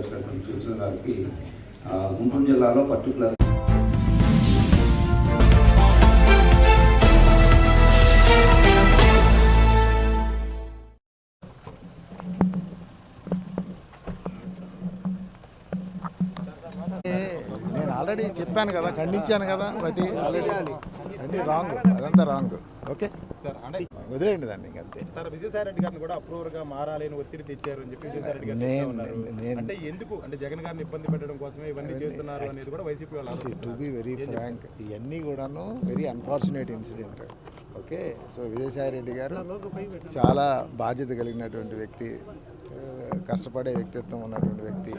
వచ్చినటువంటి సూచన గారికి గుంటూరు జిల్లాలో పర్టికులర్ నేను ఆల్రెడీ చెప్పాను కదా, ఖండించాను కదా, బట్ ఆల్రెడీ అన్నీ రాంగ్, అదంతా రాంగ్. ఓకే సార్, అంటే వదిలేండి దాన్ని ఇంకంతే. సార్, విజయసాయి రెడ్డి గారిని కూడా అప్రూవర్గా మారాలని ఒత్తిడి తెచ్చారు అని చెప్పి విజయసాయి రెడ్డి గారు చెప్తా ఉన్నారు. అంటే ఎందుకు, అంటే జగన్ గారిని ఇబ్బంది పెట్టడం కోసమే ఇవన్నీ చేస్తున్నారు అనేది కూడా వైసీపీ వాళ్ళు. టు బి వెరీ ఫ్రాంక్, ఇవన్నీ కూడాను very unfortunate incident. Okay, so Vijayasai Reddy గారు చాలా బాధ్యత కలిగినటువంటి వ్యక్తి, కష్టపడే వ్యక్తిత్వం ఉన్నటువంటి వ్యక్తి.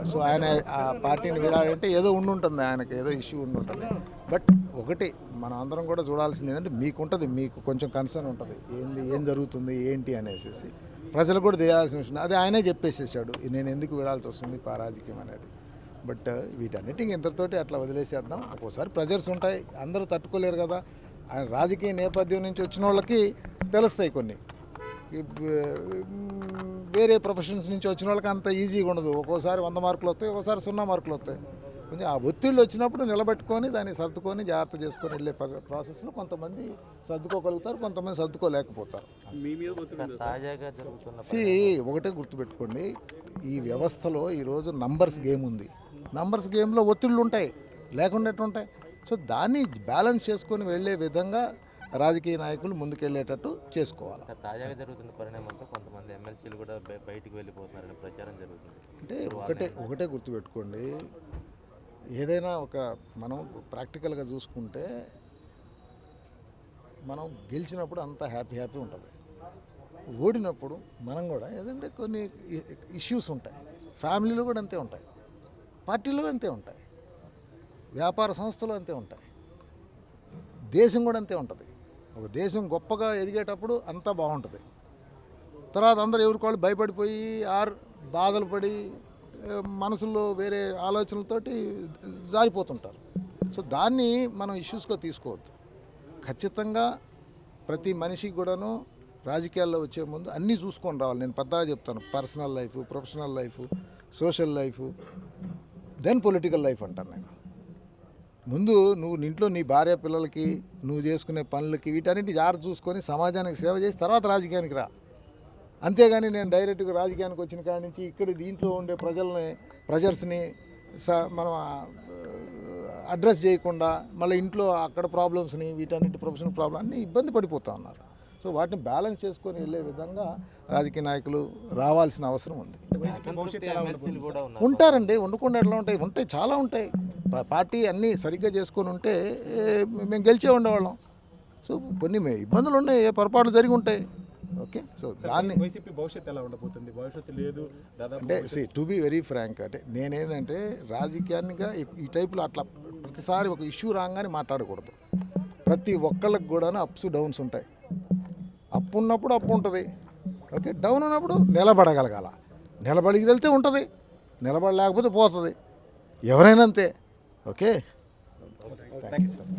సో ఆయన ఆ పార్టీని వీడాలంటే ఏదో ఉండుంటుంది, ఆయనకి ఏదో ఇష్యూ ఉండుంటుంది. బట్ ఒకటి మనం అందరం కూడా చూడాల్సింది ఏంటంటే, మీకుంటుంది, మీకు కొంచెం కన్సర్న్ ఉంటుంది ఏం జరుగుతుంది ఏంటి అనేసి. ప్రజలు కూడా తెలియాల్సిన విషయం అది ఆయనే చెప్పేసేసాడు, నేను ఎందుకు వీడాల్సి వస్తుంది రాజకీయం అనేది. బట్ వీటన్నిటికీ ఇంతటితోటి అట్లా వదిలేసేద్దాం. ఒక్కోసారి ప్రెజర్స్ ఉంటాయి, అందరూ తట్టుకోలేరు కదా. ఆయన రాజకీయ నేపథ్యం నుంచి వచ్చిన వాళ్ళకి తెలుస్తాయి కొన్ని, వేరే ప్రొఫెషన్స్ నుంచి వచ్చిన వాళ్ళకి అంత ఈజీగా ఉండదు. ఒక్కోసారి 100 మార్కులు వస్తాయి, ఒక్కోసారి 0 మార్కులు వస్తాయి. కొంచెం ఆ ఒత్తిళ్ళు వచ్చినప్పుడు నిలబెట్టుకొని దాన్ని సర్దుకొని జాగ్రత్త చేసుకొని వెళ్ళే ప్రాసెస్లో కొంతమంది సర్దుకోగలుగుతారు, కొంతమంది సర్దుకోలేకపోతారు. ఒకటే గుర్తుపెట్టుకోండి, ఈ వ్యవస్థలో ఈరోజు నంబర్స్ గేమ్ ఉంది. నంబర్స్ గేమ్లో ఒత్తిళ్ళు ఉంటాయి, లేకుండా ఉంటాయి. సో దాన్ని బ్యాలెన్స్ చేసుకొని వెళ్ళే విధంగా రాజకీయ నాయకులు ముందుకెళ్ళేటట్టు చేసుకోవాలి. తాజాగా జరుగుతున్న పరిణామంతో కొంతమంది ఎమ్మెల్సీలు కూడా బయటికి వెళ్ళిపోతున్నారని ప్రచారం జరుగుతుంది. అంటే ఒకటే గుర్తుపెట్టుకోండి, ఏదైనా మనం ప్రాక్టికల్గా చూసుకుంటే మనం గెలిచినప్పుడు అంతా హ్యాపీ ఉంటుంది. ఓడినప్పుడు మనం కూడా ఏదంటే కొన్ని ఇష్యూస్ ఉంటాయి. ఫ్యామిలీలో కూడా అంతే ఉంటాయి, పార్టీలో అంతే ఉంటాయి, వ్యాపార సంస్థలు అంతే ఉంటాయి, దేశం కూడా అంతే ఉంటుంది. ఒక దేశం గొప్పగా ఎదిగేటప్పుడు అంతా బాగుంటుంది. తర్వాత అందరూ ఎవరికి భయపడిపోయి బాధలు పడి మనసులో వేరే ఆలోచనలతోటి జారిపోతుంటారు. సో దాన్ని మనం ఇష్యూస్గా తీసుకోవద్దు. ఖచ్చితంగా ప్రతి మనిషికి కూడాను రాజకీయాల్లో వచ్చే ముందు అన్నీ చూసుకొని రావాలి. నేను పెద్దగా చెప్తాను, personal life, professional life, social life, then political life అంటాను నేను. ముందు నువ్వు ఇంట్లో నీ భార్య పిల్లలకి నువ్వు చేసుకునే పనులకి వీటన్నిటి జాగ్రత్త చూసుకొని సమాజానికి సేవ చేసి తర్వాత రాజకీయానికి రా. అంతేగాని నేను డైరెక్ట్గా రాజకీయానికి వచ్చిన కాడి నుంచి ఇక్కడ దీంట్లో ఉండే ప్రెజర్స్ని మనం అడ్రస్ చేయకుండా మళ్ళీ ఇంట్లో అక్కడ ప్రాబ్లమ్స్ని వీటన్నిటి ప్రొఫెషనల్ ప్రాబ్లమ్ అన్నీ ఇబ్బంది పడిపోతూ ఉన్నారు. సో వాటిని బ్యాలెన్స్ చేసుకొని వెళ్ళే విధంగా రాజకీయ నాయకులు రావాల్సిన అవసరం ఉంది. ఉంటారండి, ఉండకుండా ఎట్లా ఉంటాయి, చాలా ఉంటాయి. పార్టీ అన్నీ సరిగ్గా చేసుకొని ఉంటే మేము గెలిచే ఉండేవాళ్ళం. సో కొన్ని ఇబ్బందులు ఉన్నాయి, ఏ పొరపాట్లు జరిగి ఉంటాయి. ఓకే, సో దాన్ని వైసీపీ భవిష్యత్తు ఎలా ఉండబోతుంది? భవిష్యత్తు లేదు అంటే టు బి వెరీ ఫ్రాంక్, అంటే నేనేంటంటే రాజకీయాన్నిగా ఈ టైపులో అట్లా ప్రతిసారి ఒక ఇష్యూ రాగానే మాట్లాడకూడదు. ప్రతి ఒక్కళ్ళకి కూడా అప్స్ డౌన్స్ ఉంటాయి. అప్పు ఉన్నప్పుడు అప్పు ఉంటుంది, ఓకే, డౌన్ ఉన్నప్పుడు నిలబడగలగాల. నిలబడికి వెళ్తే ఉంటుంది, నిలబడలేకపోతే పోతుంది. ఎవరైనా అంతే. Okay, thank you sir.